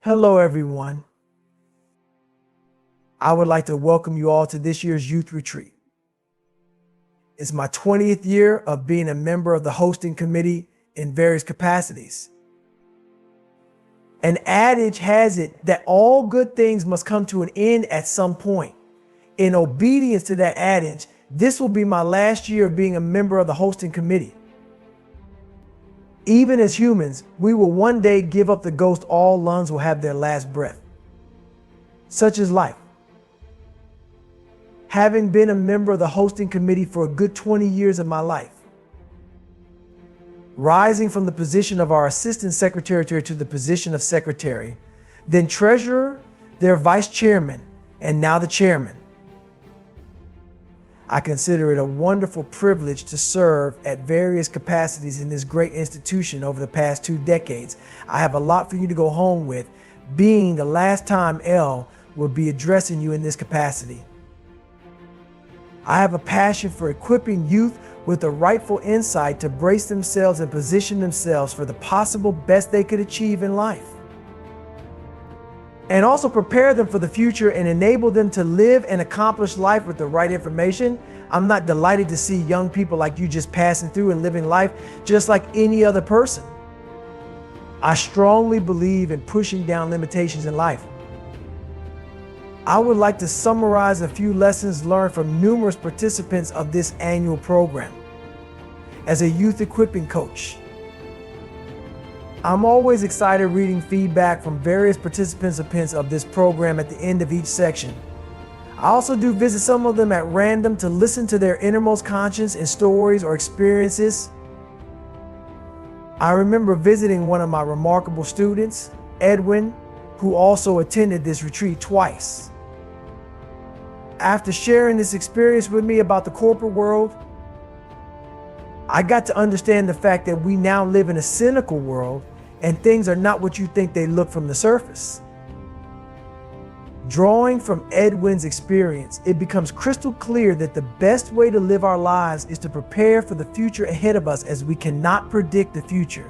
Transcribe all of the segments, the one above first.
Hello, everyone. I would like to welcome you all to this year's youth retreat. It's my 20th year of being a member of the hosting committee in various capacities. An adage has it that all good things must come to an end at some point. In obedience to that adage, this will be my last year of being a member of the hosting committee. Even as humans, we will one day give up the ghost all lungs will have their last breath. Such is life. Having been a member of the hosting committee for a good 20 years of my life, rising from the position of our assistant secretary to the position of secretary, then treasurer, their vice chairman, and now the chairman, I consider it a wonderful privilege to serve at various capacities in this great institution over the past 2 decades. I have a lot for you to go home with, being the last time L will be addressing you in this capacity. I have a passion for equipping youth with the rightful insight to brace themselves and position themselves for the possible best they could achieve in life, and also prepare them for the future and enable them to live and accomplish life with the right information. I'm not delighted to see young people like you just passing through and living life just like any other person. I strongly believe in pushing down limitations in life. I would like to summarize a few lessons learned from numerous participants of this annual program. As a youth equipping coach, I'm always excited reading feedback from various participants of this program at the end of each section. I also do visit some of them at random to listen to their innermost conscience and stories or experiences. I remember visiting one of my remarkable students, Edwin, who also attended this retreat twice. After sharing this experience with me about the corporate world, I got to understand the fact that we now live in a cynical world and things are not what you think they look from the surface. Drawing from Edwin's experience, it becomes crystal clear that the best way to live our lives is to prepare for the future ahead of us, as we cannot predict the future.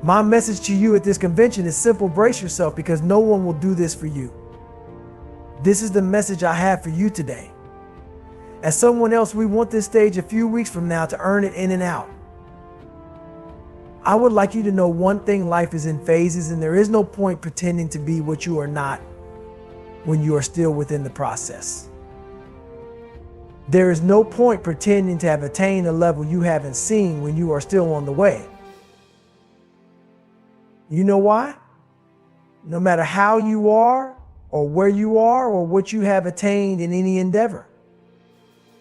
My message to you at this convention is simple: brace yourself, because no one will do this for you. This is the message I have for you today. As someone else, we want this stage a few weeks from now to earn it in and out. I would like you to know one thing: life is in phases, and there is no point pretending to be what you are not when you are still within the process. There is no point pretending to have attained a level you haven't seen when you are still on the way. You know why? No matter how you are, or where you are, or what you have attained in any endeavor,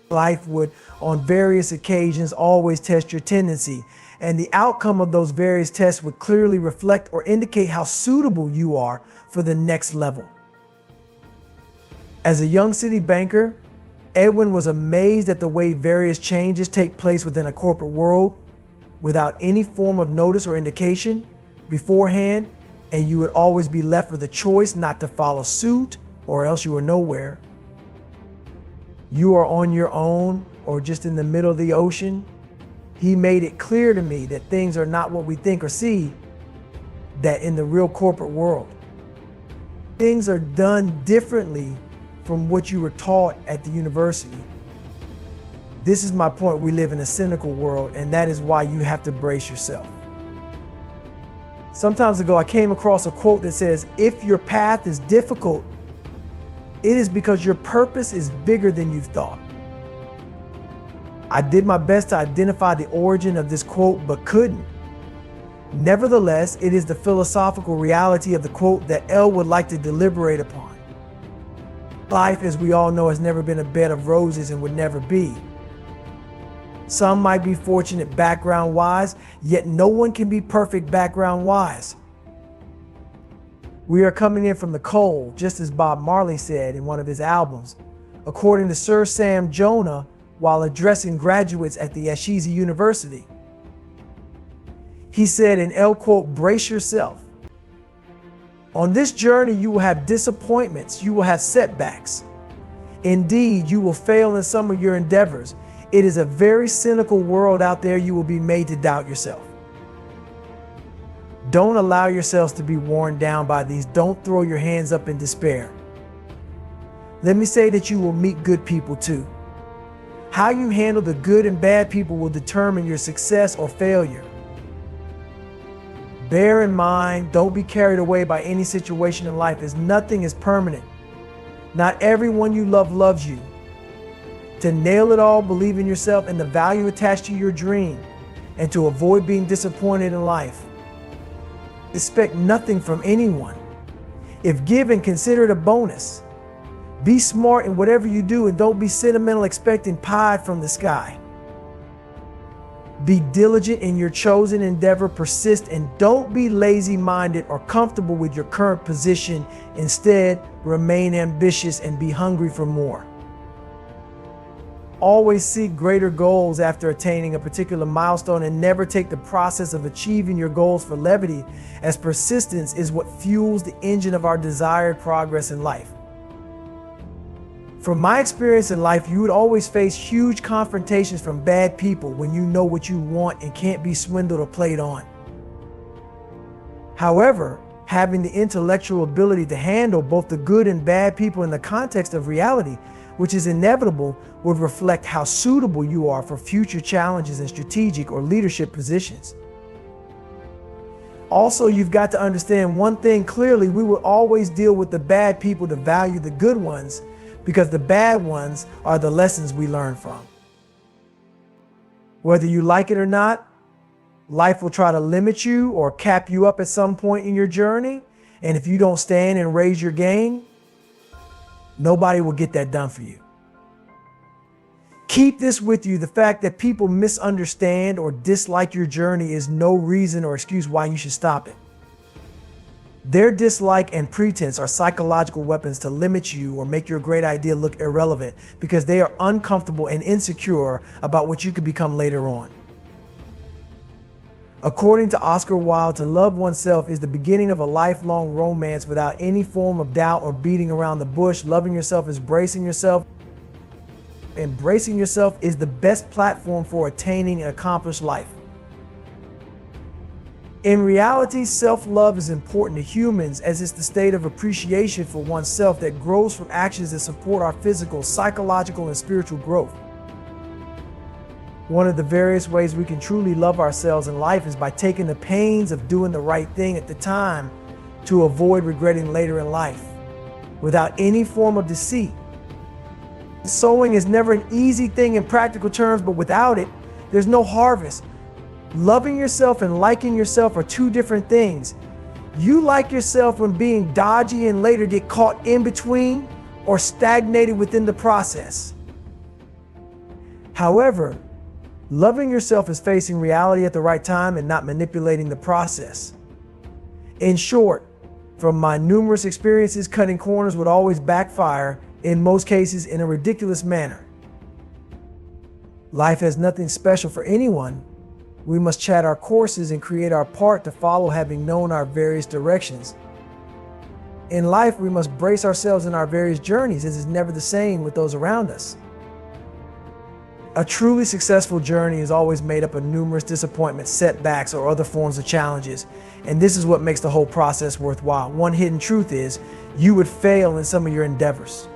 life would, on various occasions, always test your tendency, and the outcome of those various tests would clearly reflect or indicate how suitable you are for the next level. As a young city banker, Edwin was amazed at the way various changes take place within a corporate world without any form of notice or indication beforehand, and you would always be left with a choice not to follow suit, or else you are nowhere. You are on your own or just in the middle of the ocean. He made it clear to me that things are not what we think or see, that in the real corporate world, things are done differently from what you were taught at the university. This is my point: we live in a cynical world, and that is why you have to brace yourself. Some time ago, I came across a quote that says, "If your path is difficult, it is because your purpose is bigger than you've thought." I did my best to identify the origin of this quote, but couldn't. Nevertheless, it is the philosophical reality of the quote that L would like to deliberate upon. Life, as we all know, has never been a bed of roses and would never be. Some might be fortunate background-wise, yet no one can be perfect background-wise. We are coming in from the cold, just as Bob Marley said in one of his albums, according to Sir Sam Jonah, while addressing graduates at the Ashizi University. He said in L quote, "Brace yourself. On this journey, you will have disappointments, you will have setbacks. Indeed, you will fail in some of your endeavors. It is a very cynical world out there. You will be made to doubt yourself. Don't allow yourselves to be worn down by these. Don't throw your hands up in despair. Let me say that you will meet good people too. How you handle the good and bad people will determine your success or failure. Bear in mind, don't be carried away by any situation in life, as nothing is permanent. Not everyone you love loves you. To nail it all, believe in yourself and the value attached to your dream, and to avoid being disappointed in life. Expect nothing from anyone. If given, consider it a bonus. Be smart in whatever you do and don't be sentimental expecting pie from the sky. Be diligent in your chosen endeavor, persist, and don't be lazy-minded or comfortable with your current position. Instead, remain ambitious and be hungry for more. Always seek greater goals after attaining a particular milestone, and never take the process of achieving your goals for levity, as persistence is what fuels the engine of our desired progress in life. From my experience in life, you would always face huge confrontations from bad people when you know what you want and can't be swindled or played on. However, having the intellectual ability to handle both the good and bad people in the context of reality, which is inevitable, would reflect how suitable you are for future challenges in strategic or leadership positions. Also, you've got to understand one thing clearly: we will always deal with the bad people to value the good ones, because the bad ones are the lessons we learn from. Whether you like it or not, life will try to limit you or cap you up at some point in your journey. And if you don't stand and raise your game, nobody will get that done for you. Keep this with you: the fact that people misunderstand or dislike your journey is no reason or excuse why you should stop it. Their dislike and pretense are psychological weapons to limit you or make your great idea look irrelevant, because they are uncomfortable and insecure about what you could become later on. According to Oscar Wilde, to love oneself is the beginning of a lifelong romance without any form of doubt or beating around the bush. Loving yourself is embracing yourself. Embracing yourself is the best platform for attaining an accomplished life. In reality, self-love is important to humans, as it's the state of appreciation for oneself that grows from actions that support our physical, psychological, and spiritual growth. One of the various ways we can truly love ourselves in life is by taking the pains of doing the right thing at the time to avoid regretting later in life, without any form of deceit. Sowing is never an easy thing in practical terms, but without it, there's no harvest. Loving yourself and liking yourself are two different things. You like yourself when being dodgy and later get caught in between or stagnated within the process. However, loving yourself is facing reality at the right time and not manipulating the process. In short, from my numerous experiences, cutting corners would always backfire, in most cases in a ridiculous manner. Life has nothing special for anyone. We must chart our courses and create our part to follow, having known our various directions. In life, we must brace ourselves in our various journeys, as it's never the same with those around us. A truly successful journey is always made up of numerous disappointments, setbacks, or other forms of challenges. And this is what makes the whole process worthwhile. One hidden truth is, you would fail in some of your endeavors.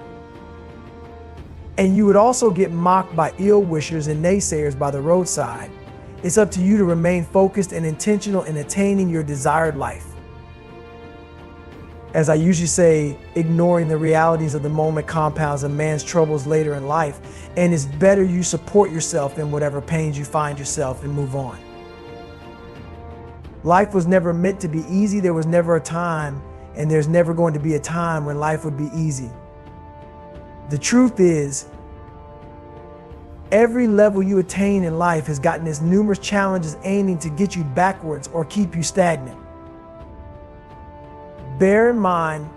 And you would also get mocked by ill-wishers and naysayers by the roadside. It's up to you to remain focused and intentional in attaining your desired life. As I usually say, ignoring the realities of the moment compounds a man's troubles later in life, and it's better you support yourself in whatever pains you find yourself and move on. Life was never meant to be easy. There was never a time, and there's never going to be a time when life would be easy. The truth is, every level you attain in life has gotten its numerous challenges aiming to get you backwards or keep you stagnant. Bear in mind,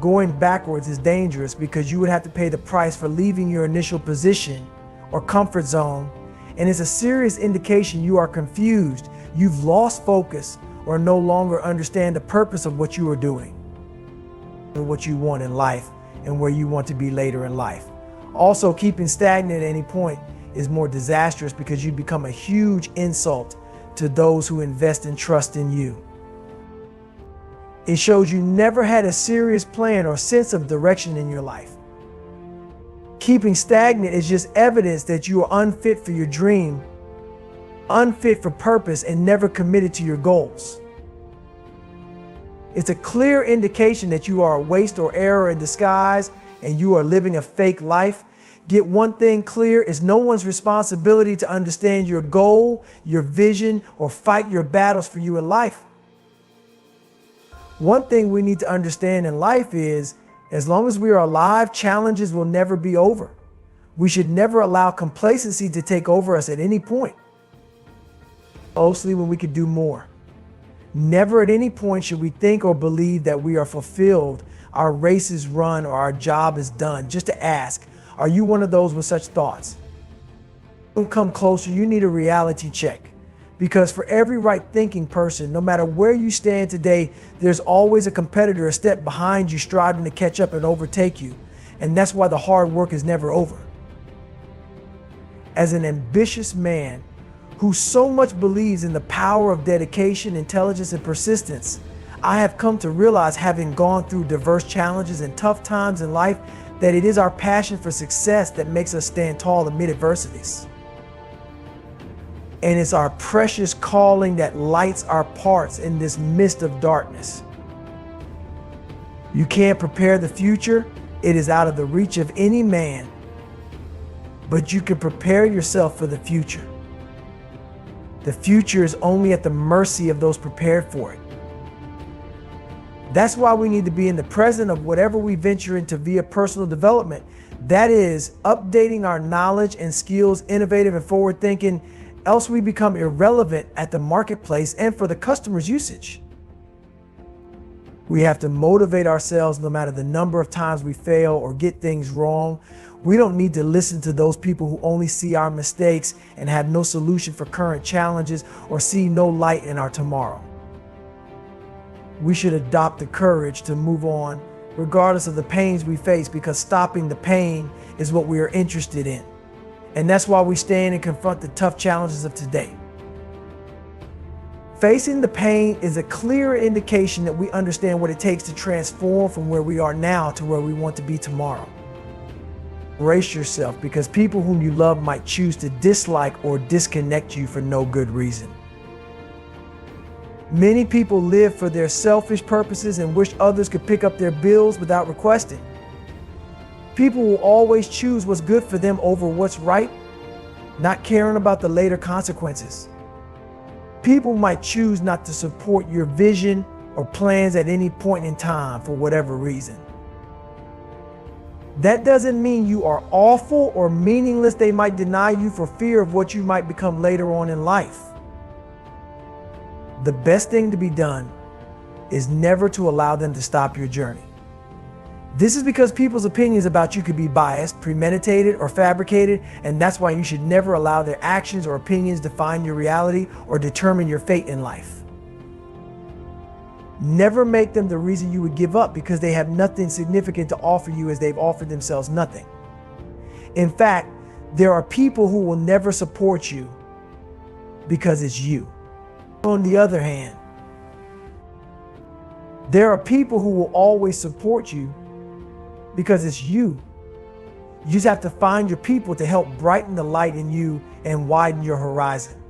going backwards is dangerous, because you would have to pay the price for leaving your initial position or comfort zone, and it's a serious indication you are confused, you've lost focus, or no longer understand the purpose of what you are doing, and what you want in life, and where you want to be later in life. Also, keeping stagnant at any point is more disastrous, because you become a huge insult to those who invest and trust in you. It shows you never had a serious plan or sense of direction in your life. Keeping stagnant is just evidence that you are unfit for your dream, unfit for purpose, and never committed to your goals. It's a clear indication that you are a waste or error in disguise and you are living a fake life. Get one thing clear: it's no one's responsibility to understand your goal, your vision, or fight your battles for you in life. One thing we need to understand in life is, as long as we are alive, challenges will never be over. We should never allow complacency to take over us at any point, mostly when we could do more. Never at any point should we think or believe that we are fulfilled, our race is run, or our job is done. Just to ask, are you one of those with such thoughts? Don't come closer. You need a reality check. Because for every right-thinking person, no matter where you stand today, there's always a competitor a step behind you striving to catch up and overtake you. And that's why the hard work is never over. As an ambitious man who so much believes in the power of dedication, intelligence, and persistence, I have come to realize, having gone through diverse challenges and tough times in life, that it is our passion for success that makes us stand tall amid adversities. And it's our precious calling that lights our paths in this mist of darkness. You can't prepare the future. It is out of the reach of any man. But you can prepare yourself for the future. The future is only at the mercy of those prepared for it. That's why we need to be in the present of whatever we venture into via personal development. That is, updating our knowledge and skills, innovative and forward thinking, else we become irrelevant at the marketplace and for the customer's usage. We have to motivate ourselves no matter the number of times we fail or get things wrong. We don't need to listen to those people who only see our mistakes and have no solution for current challenges or see no light in our tomorrow. We should adopt the courage to move on regardless of the pains we face, because stopping the pain is what we are interested in. And that's why we stand and confront the tough challenges of today. Facing the pain is a clear indication that we understand what it takes to transform from where we are now to where we want to be tomorrow. Brace yourself, because people whom you love might choose to dislike or disconnect you for no good reason. Many people live for their selfish purposes and wish others could pick up their bills without requesting. People will always choose what's good for them over what's right, not caring about the later consequences. People might choose not to support your vision or plans at any point in time for whatever reason. That doesn't mean you are awful or meaningless. They might deny you for fear of what you might become later on in life. The best thing to be done is never to allow them to stop your journey. This is because people's opinions about you could be biased, premeditated, or fabricated, and that's why you should never allow their actions or opinions define your reality or determine your fate in life. Never make them the reason you would give up, because they have nothing significant to offer you, as they've offered themselves nothing. In fact, there are people who will never support you because it's you. On the other hand, there are people who will always support you because it's you. You just have to find your people to help brighten the light in you and widen your horizon.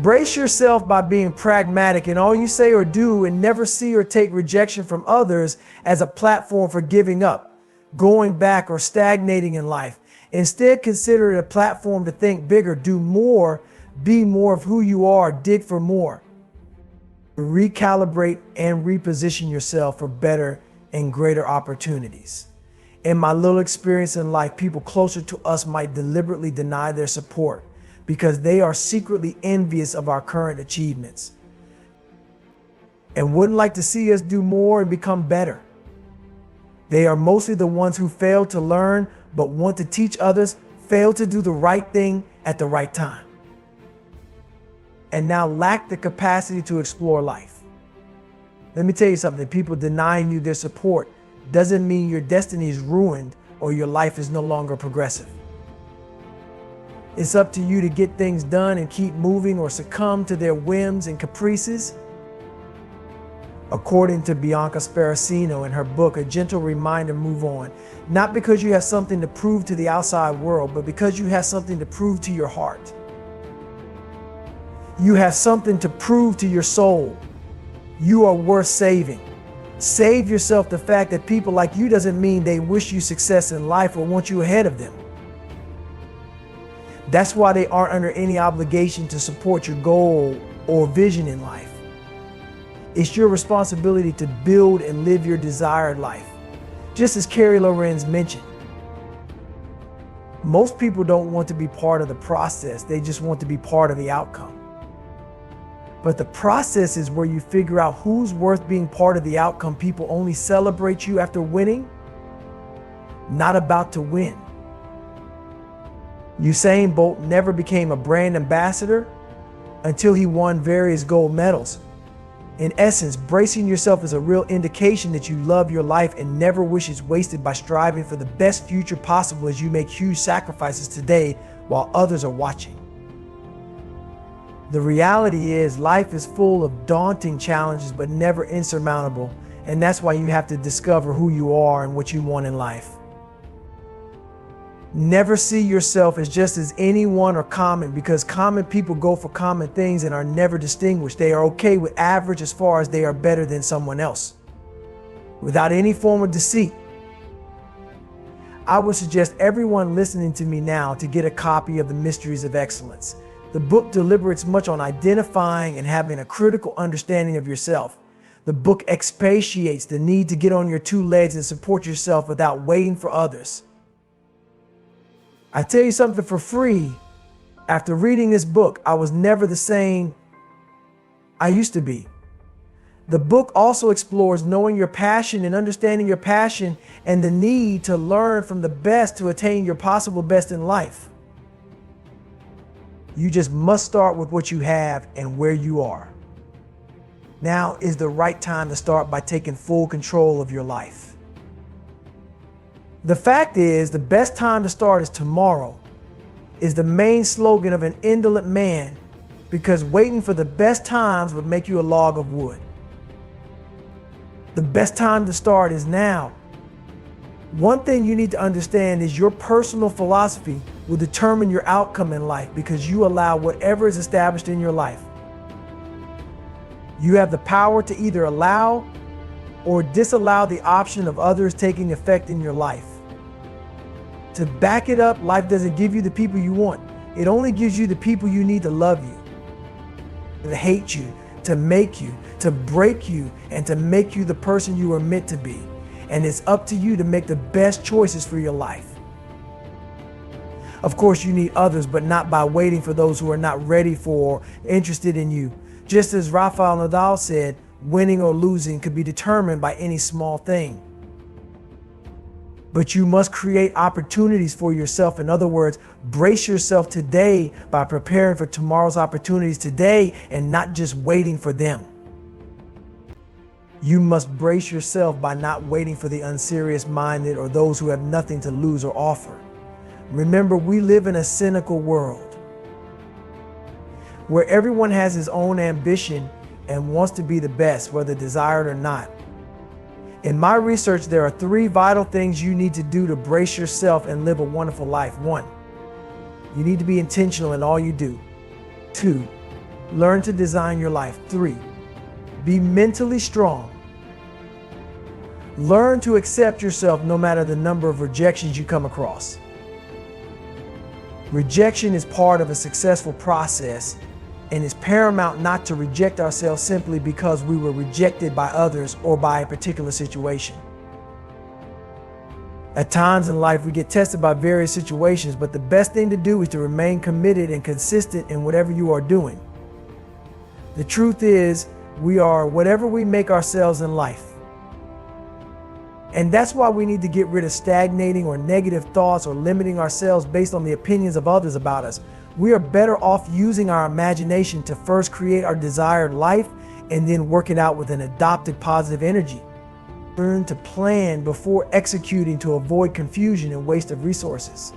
Brace yourself by being pragmatic in all you say or do, and never see or take rejection from others as a platform for giving up, going back, or stagnating in life. Instead, consider it a platform to think bigger, do more, be more of who you are, dig for more. Recalibrate and reposition yourself for better and greater opportunities. In my little experience in life, people closer to us might deliberately deny their support because they are secretly envious of our current achievements and wouldn't like to see us do more and become better. They are mostly the ones who fail to learn but want to teach others, fail to do the right thing at the right time, and now lack the capacity to explore life. Let me tell you something. People denying you their support doesn't mean your destiny is ruined or your life is no longer progressive. It's up to you to get things done and keep moving, or succumb to their whims and caprices. According to Bianca Sparacino in her book, A Gentle Reminder, Move On, not because you have something to prove to the outside world, but because you have something to prove to your heart. You have something to prove to your soul. You are worth saving. Save yourself the fact that people like you doesn't mean they wish you success in life or want you ahead of them. That's why they aren't under any obligation to support your goal or vision in life. It's your responsibility to build and live your desired life. Just as Carrie Lorenz mentioned, most people don't want to be part of the process. They just want to be part of the outcome. But the process is where you figure out who's worth being part of the outcome. People only celebrate you after winning, not about to win. Usain Bolt never became a brand ambassador until he won various gold medals. In essence, bracing yourself is a real indication that you love your life and never wish it's wasted by striving for the best future possible as you make huge sacrifices today while others are watching. The reality is life is full of daunting challenges but never insurmountable, and that's why you have to discover who you are and what you want in life. Never see yourself as just as anyone or common, because common people go for common things and are never distinguished. They are okay with average as far as they are better than someone else, without any form of deceit. I would suggest everyone listening to me now to get a copy of The Mysteries of Excellence. The book deliberates much on identifying and having a critical understanding of yourself. The book expatiates the need to get on your two legs and support yourself without waiting for others. I tell you something for free, after reading this book, I was never the same I used to be. The book also explores knowing your passion and understanding your passion and the need to learn from the best to attain your possible best in life. You just must start with what you have and where you are. Now is the right time to start by taking full control of your life. The fact is, the best time to start is tomorrow, is the main slogan of an indolent man, because waiting for the best times would make you a log of wood. The best time to start is now. One thing you need to understand is your personal philosophy will determine your outcome in life, because you allow whatever is established in your life. You have the power to either allow or disallow the option of others taking effect in your life. To back it up, life doesn't give you the people you want. It only gives you the people you need to love you, to hate you, to make you, to break you, and to make you the person you are meant to be. And it's up to you to make the best choices for your life. Of course, you need others, but not by waiting for those who are not ready for or interested in you. Just as Rafael Nadal said, winning or losing could be determined by any small thing. But you must create opportunities for yourself. In other words, brace yourself today by preparing for tomorrow's opportunities today and not just waiting for them. You must brace yourself by not waiting for the unserious-minded or those who have nothing to lose or offer. Remember, we live in a cynical world where everyone has his own ambition and wants to be the best, whether desired or not. In my research, there are 3 vital things you need to do to brace yourself and live a wonderful life. 1, you need to be intentional in all you do. 2, learn to design your life. 3, be mentally strong. Learn to accept yourself no matter the number of rejections you come across. Rejection is part of a successful process, and it's paramount not to reject ourselves simply because we were rejected by others or by a particular situation. At times in life, we get tested by various situations, but the best thing to do is to remain committed and consistent in whatever you are doing. The truth is, we are whatever we make ourselves in life. And that's why we need to get rid of stagnating or negative thoughts or limiting ourselves based on the opinions of others about us. We are better off using our imagination to first create our desired life and then work it out with an adopted positive energy. Learn to plan before executing to avoid confusion and waste of resources.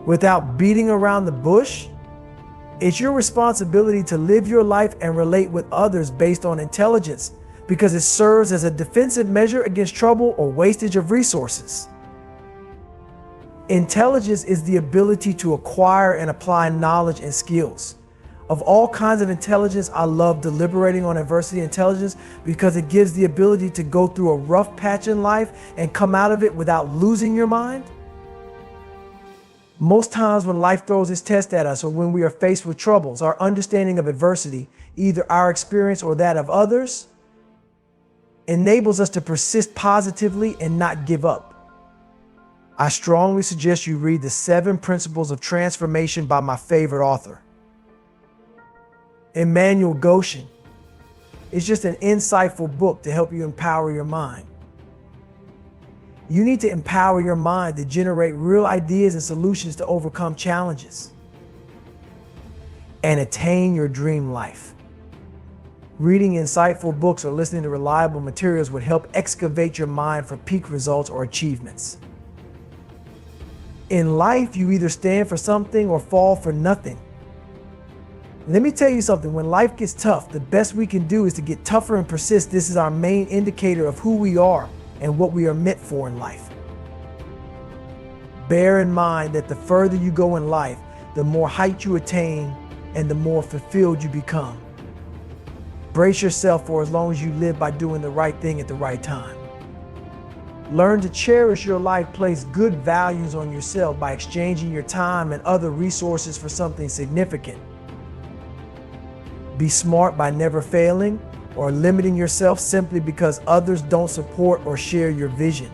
Without beating around the bush, It's your responsibility to live your life and relate with others based on intelligence, because it serves as a defensive measure against trouble or wastage of resources. Intelligence is the ability to acquire and apply knowledge and skills. Of all kinds of intelligence, I love deliberating on adversity intelligence because it gives the ability to go through a rough patch in life and come out of it without losing your mind. Most times when life throws its test at us or when we are faced with troubles, our understanding of adversity, either our experience or that of others, enables us to persist positively and not give up. I strongly suggest you read The 7 Principles of Transformation by my favorite author, Emmanuel Goshen. It's just an insightful book to help you empower your mind. You need to empower your mind to generate real ideas and solutions to overcome challenges and attain your dream life. Reading insightful books or listening to reliable materials would help excavate your mind for peak results or achievements. In life, you either stand for something or fall for nothing. Let me tell you something, when life gets tough, the best we can do is to get tougher and persist. This is our main indicator of who we are and what we are meant for in life. Bear in mind that the further you go in life, the more height you attain and the more fulfilled you become. Brace yourself for as long as you live by doing the right thing at the right time. Learn to cherish your life, place good values on yourself by exchanging your time and other resources for something significant. Be smart by never failing or limiting yourself simply because others don't support or share your vision.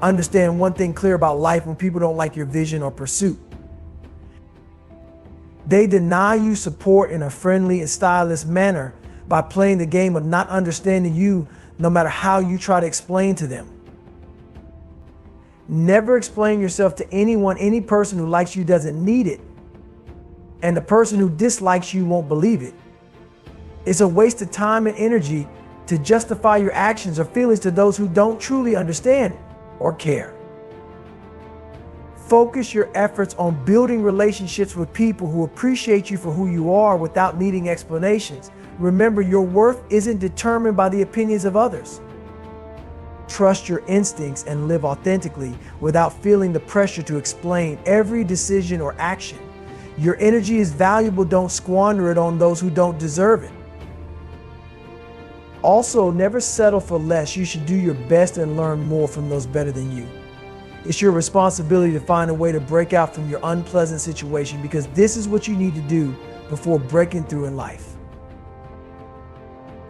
Understand one thing clear about life: when people don't like your vision or pursuit, they deny you support in a friendly and stylish manner by playing the game of not understanding you, no matter how you try to explain to them. Never explain yourself to anyone. Any person who likes you doesn't need it, and the person who dislikes you won't believe it. It's a waste of time and energy to justify your actions or feelings to those who don't truly understand or care. Focus your efforts on building relationships with people who appreciate you for who you are without needing explanations. Remember, your worth isn't determined by the opinions of others. Trust your instincts and live authentically without feeling the pressure to explain every decision or action. Your energy is valuable. Don't squander it on those who don't deserve it. Also, never settle for less. You should do your best and learn more from those better than you. It's your responsibility to find a way to break out from your unpleasant situation, because this is what you need to do before breaking through in life.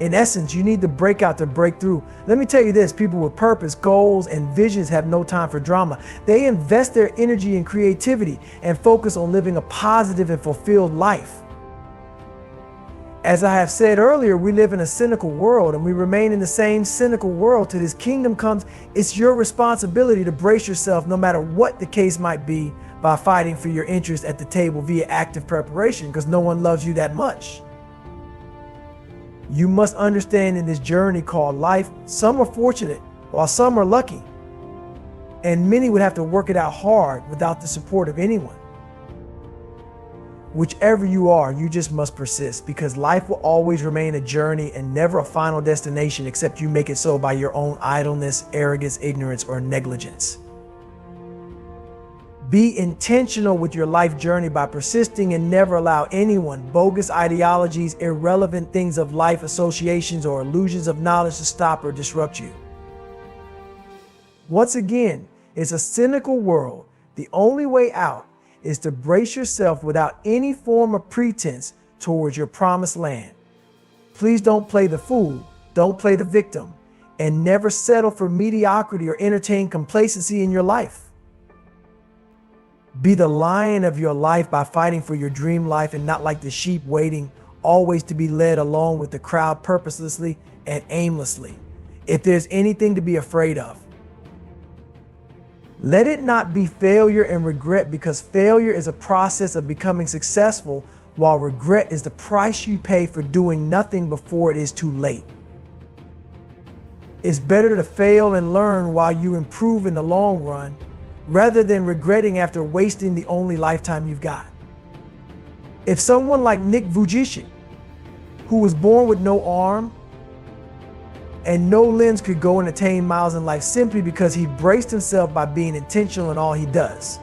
In essence, you need to break out to break through. Let me tell you this, people with purpose, goals, and visions have no time for drama. They invest their energy in creativity and focus on living a positive and fulfilled life. As I have said earlier, we live in a cynical world, and we remain in the same cynical world till this kingdom comes. It's your responsibility to brace yourself, no matter what the case might be, by fighting for your interest at the table via active preparation, because no one loves you that much. You must understand, in this journey called life, some are fortunate while some are lucky, and many would have to work it out hard without the support of anyone. Whichever you are, you just must persist, because life will always remain a journey and never a final destination, except you make it so by your own idleness, arrogance, ignorance, or negligence. Be intentional with your life journey by persisting, and never allow anyone, bogus ideologies, irrelevant things of life, associations, or illusions of knowledge to stop or disrupt you. Once again, it's a cynical world. The only way out is to brace yourself without any form of pretense towards your promised land. Please don't play the fool, don't play the victim, and never settle for mediocrity or entertain complacency in your life. Be the lion of your life by fighting for your dream life, and not like the sheep waiting always to be led along with the crowd purposelessly and aimlessly. If there's anything to be afraid of, let it not be failure and regret, because failure is a process of becoming successful, while regret is the price you pay for doing nothing before it is too late. It's better to fail and learn while you improve in the long run, rather than regretting after wasting the only lifetime you've got. If someone like Nick Vujicic, who was born with no arm and no limbs, could go and attain miles in life simply because he braced himself by being intentional in all he does,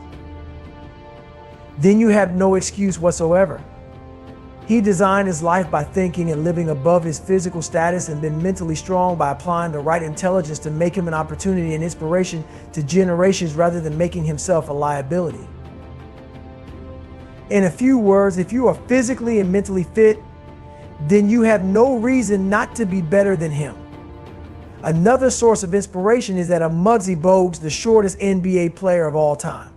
then you have no excuse whatsoever. He designed his life by thinking and living above his physical status and been mentally strong by applying the right intelligence to make him an opportunity and inspiration to generations rather than making himself a liability. In a few words, if you are physically and mentally fit, then you have no reason not to be better than him. Another source of inspiration is that of Muggsy Bogues, the shortest NBA player of all time.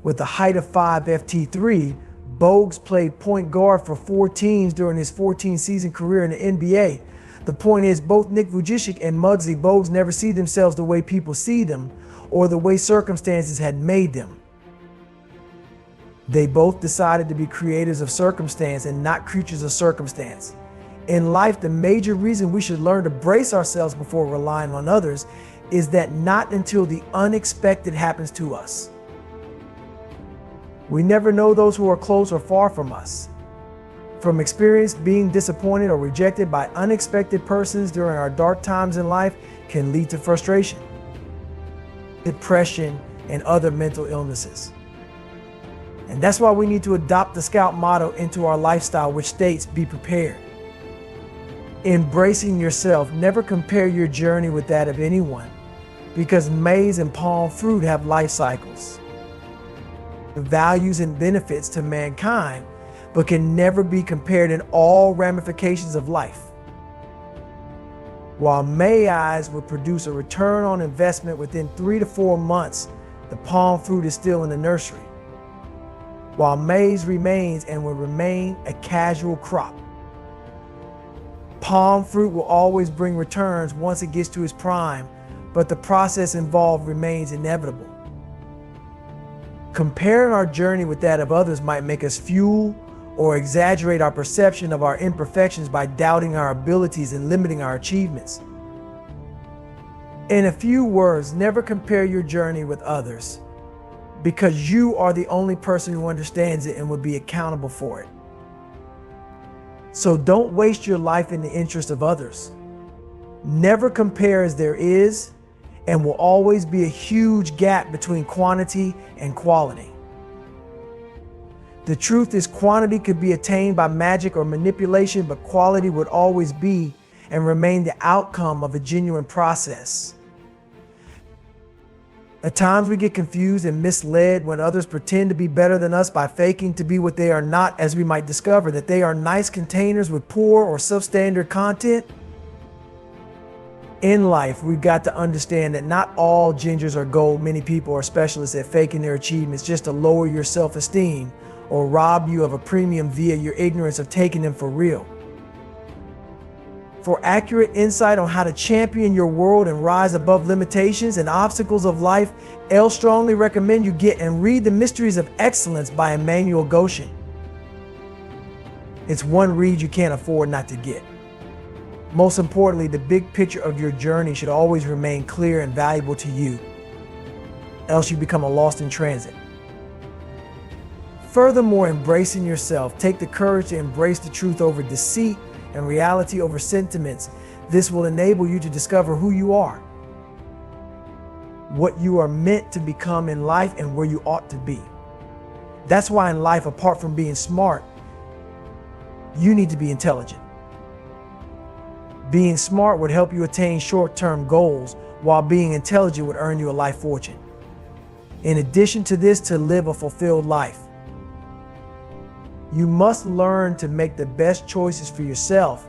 With a height of 5'3", Bogues played point guard for 4 teams during his 14-season career in the NBA. The point is, both Nick Vujicic and Muggsy Bogues never see themselves the way people see them or the way circumstances had made them. They both decided to be creators of circumstance and not creatures of circumstance. In life, the major reason we should learn to brace ourselves before relying on others is that not until the unexpected happens to us. We never know those who are close or far from us. From experience, being disappointed or rejected by unexpected persons during our dark times in life can lead to frustration, depression, and other mental illnesses. And that's why we need to adopt the Scout motto into our lifestyle, which states, be prepared. Embracing yourself, never compare your journey with that of anyone, because maize and palm fruit have life cycles, values and benefits to mankind, but can never be compared in all ramifications of life. While maize would produce a return on investment within 3 to 4 months, the palm fruit is still in the nursery, while maize remains and will remain a casual crop. Palm fruit will always bring returns once it gets to its prime, but the process involved remains inevitable. Comparing our journey with that of others might make us fuel or exaggerate our perception of our imperfections by doubting our abilities and limiting our achievements. In a few words, never compare your journey with others, because you are the only person who understands it and will be accountable for it. So don't waste your life in the interest of others. Never compare, as there is and will always be a huge gap between quantity and quality. The truth is, quantity could be attained by magic or manipulation, but quality would always be and remain the outcome of a genuine process. At times we get confused and misled when others pretend to be better than us by faking to be what they are not, as we might discover that they are nice containers with poor or substandard content. In life, we've got to understand that not all gingers are gold. Many people are specialists at faking their achievements just to lower your self-esteem or rob you of a premium via your ignorance of taking them for real. For accurate insight on how to champion your world and rise above limitations and obstacles of life, I'll strongly recommend you get and read The Mysteries of Excellence by Emmanuel Goshen. It's one read you can't afford not to get. Most importantly, the big picture of your journey should always remain clear and valuable to you, else you become a lost in transit. Furthermore, embracing yourself, take the courage to embrace the truth over deceit and reality over sentiments. This will enable you to discover who you are, what you are meant to become in life, and where you ought to be. That's why in life, apart from being smart, you need to be intelligent. Being smart would help you attain short-term goals, while being intelligent would earn you a life fortune. In addition to this, to live a fulfilled life, you must learn to make the best choices for yourself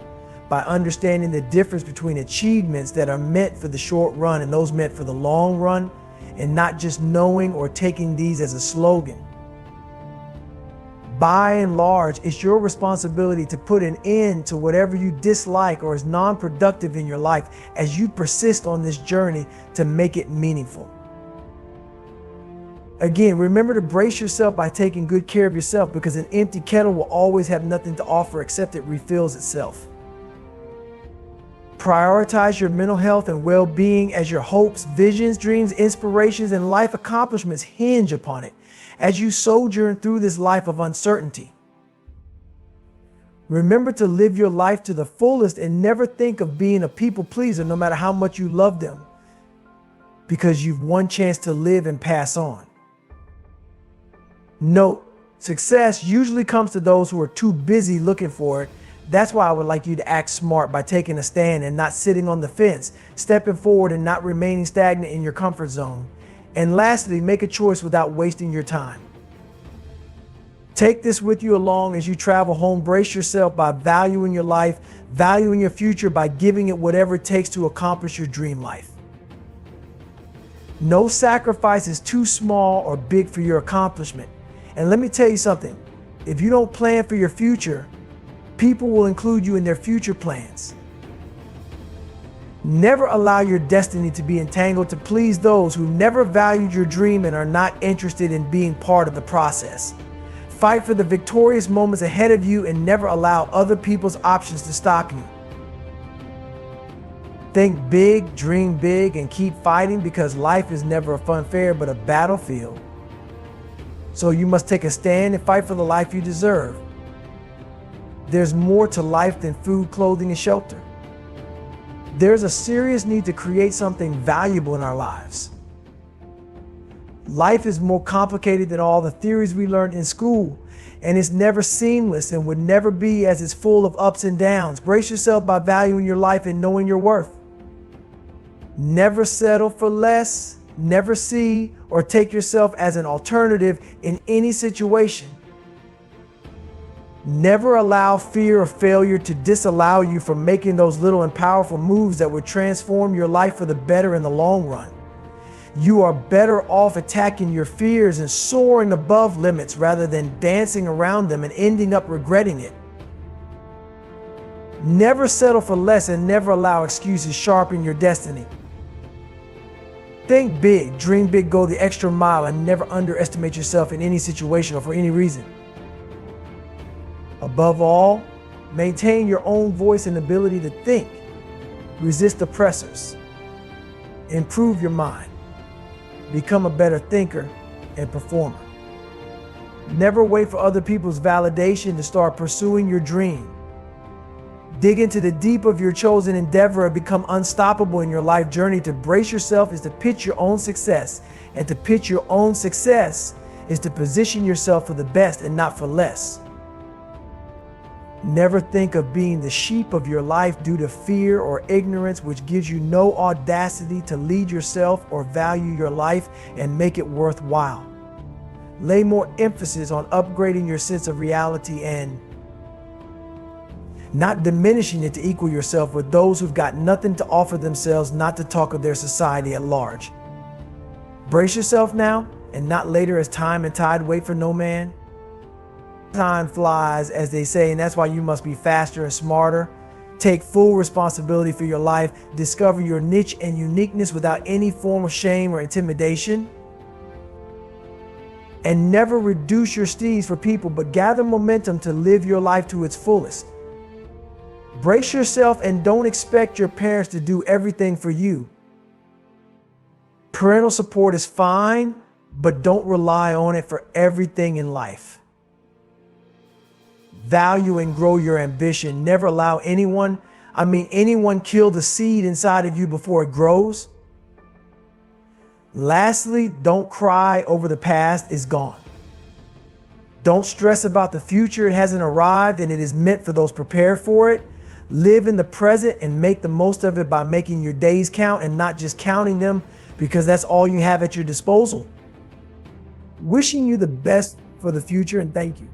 by understanding the difference between achievements that are meant for the short run and those meant for the long run, and not just knowing or taking these as a slogan. By and large, it's your responsibility to put an end to whatever you dislike or is non-productive in your life as you persist on this journey to make it meaningful. Again, remember to brace yourself by taking good care of yourself, because an empty kettle will always have nothing to offer except it refills itself. Prioritize your mental health and well-being, as your hopes, visions, dreams, inspirations, and life accomplishments hinge upon it as you sojourn through this life of uncertainty. Remember to live your life to the fullest and never think of being a people pleaser, no matter how much you love them, because you've one chance to live and pass on. Note, success usually comes to those who are too busy looking for it. That's why I would like you to act smart by taking a stand and not sitting on the fence, stepping forward and not remaining stagnant in your comfort zone. And lastly, make a choice without wasting your time. Take this with you along as you travel home. Brace yourself by valuing your life, valuing your future by giving it whatever it takes to accomplish your dream life. No sacrifice is too small or big for your accomplishment. And let me tell you something, if you don't plan for your future, people will include you in their future plans. Never allow your destiny to be entangled to please those who never valued your dream and are not interested in being part of the process. Fight for the victorious moments ahead of you and never allow other people's options to stop you. Think big, dream big, and keep fighting, because life is never a fun fair but a battlefield. So you must take a stand and fight for the life you deserve. There's more to life than food, clothing, and shelter. There's a serious need to create something valuable in our lives. Life is more complicated than all the theories we learned in school, and it's never seamless and would never be, as it's full of ups and downs. Brace yourself by valuing your life and knowing your worth. Never settle for less. Never see or take yourself as an alternative in any situation. Never allow fear of failure to disallow you from making those little and powerful moves that would transform your life for the better in the long run. You are better off attacking your fears and soaring above limits rather than dancing around them and ending up regretting it. Never settle for less and never allow excuses sharpen your destiny. Think big, dream big, go the extra mile, and never underestimate yourself in any situation or for any reason. Above all, maintain your own voice and ability to think. Resist oppressors. Improve your mind. Become a better thinker and performer. Never wait for other people's validation to start pursuing your dream. Dig into the deep of your chosen endeavor and become unstoppable in your life journey. To brace yourself is to pitch your own success, and to pitch your own success is to position yourself for the best and not for less. Never think of being the sheep of your life due to fear or ignorance, which gives you no audacity to lead yourself or value your life and make it worthwhile. Lay more emphasis on upgrading your sense of reality and not diminishing it to equal yourself with those who've got nothing to offer themselves, not to talk of their society at large. Brace yourself now and not later, as time and tide wait for no man. Time flies, as they say, and that's why you must be faster and smarter. Take full responsibility for your life. Discover your niche and uniqueness without any form of shame or intimidation. And never reduce your steeds for people, but gather momentum to live your life to its fullest. Brace yourself and don't expect your parents to do everything for you. Parental support is fine, but don't rely on it for everything in life. Value and grow your ambition. Never allow anyone kill the seed inside of you before it grows. Lastly, don't cry over the past. It's gone. Don't stress about the future. It hasn't arrived and it is meant for those prepared for it. Live in the present and make the most of it by making your days count and not just counting them because that's all you have at your disposal. Wishing you the best for the future, and thank you.